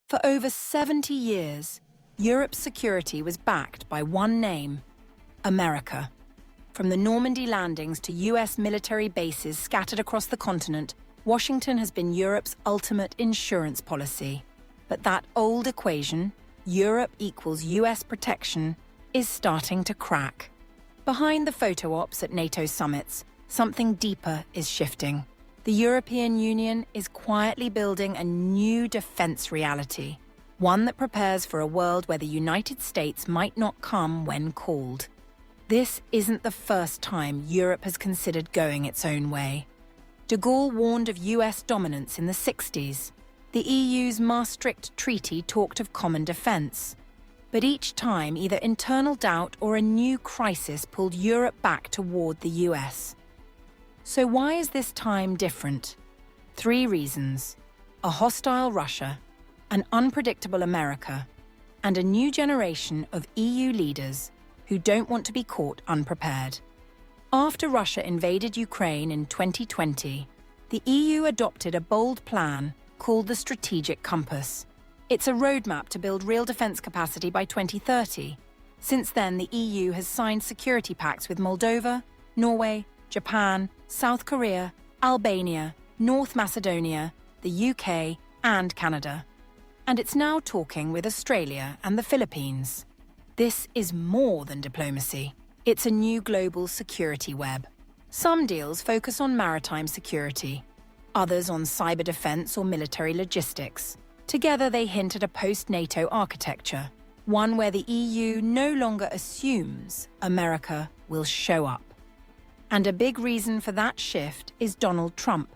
For over 70 years, Europe's security was backed by one name: America. From the Normandy landings to US military bases scattered across the continent, Washington has been Europe's ultimate insurance policy. But that old equation, Europe equals US protection, is starting to crack. Behind the photo ops at NATO summits, something deeper is shifting. The European Union is quietly building a new defense reality, one that prepares for a world where the United States might not come when called. This isn't the first time Europe has considered going its own way. De Gaulle warned of US dominance in the 60s. The EU's Maastricht Treaty talked of common defense. But each time, either internal doubt or a new crisis pulled Europe back toward the US. So why is this time different? 3 reasons: a hostile Russia, an unpredictable America, and a new generation of EU leaders who don't want to be caught unprepared. After Russia invaded Ukraine in 2020, the EU adopted a bold plan called the Strategic Compass. It's a roadmap to build real defense capacity by 2030. Since then, the EU has signed security pacts with Moldova, Norway, Japan, South Korea, Albania, North Macedonia, the UK, and Canada. And it's now talking with Australia and the Philippines. This is more than diplomacy. It's a new global security web. Some deals focus on maritime security, others on cyber defense or military logistics. Together, they hint at a post-NATO architecture, one where the EU no longer assumes America will show up. And a big reason for that shift is Donald Trump.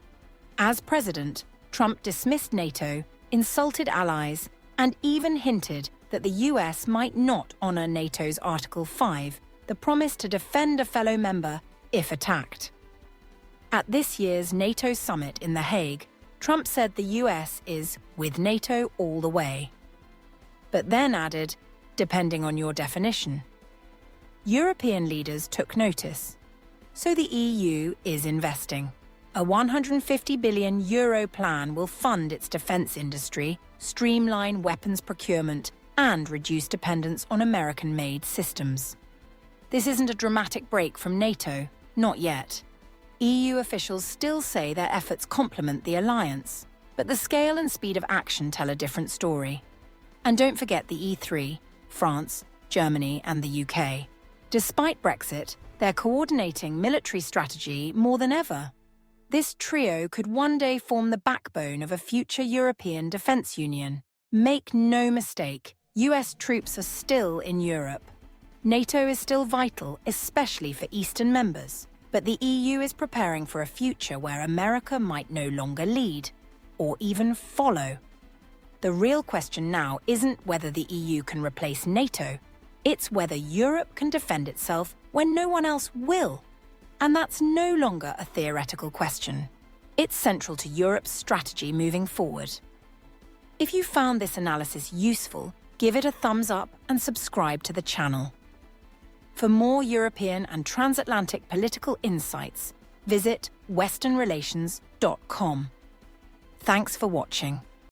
As president, Trump dismissed NATO, insulted allies, and even hinted that the US might not honor NATO's Article 5, the promise to defend a fellow member if attacked. At this year's NATO summit in The Hague, Trump said the US is with NATO all the way. But then added, depending on your definition. European leaders took notice. So the EU is investing. A €150 billion plan will fund its defense industry, streamline weapons procurement, and reduce dependence on American-made systems. This isn't a dramatic break from NATO, not yet. EU officials still say their efforts complement the alliance, but the scale and speed of action tell a different story. And don't forget the E3, France, Germany, and the UK. Despite Brexit, they're coordinating military strategy more than ever. This trio could one day form the backbone of a future European defense union. Make no mistake, US troops are still in Europe. NATO is still vital, especially for Eastern members. But the EU is preparing for a future where America might no longer lead, or even follow. The real question now isn't whether the EU can replace NATO, it's whether Europe can defend itself when no one else will. And that's no longer a theoretical question. It's central to Europe's strategy moving forward. If you found this analysis useful, give it a thumbs up and subscribe to the channel. For more European and transatlantic political insights, visit westernrelations.com. Thanks for watching.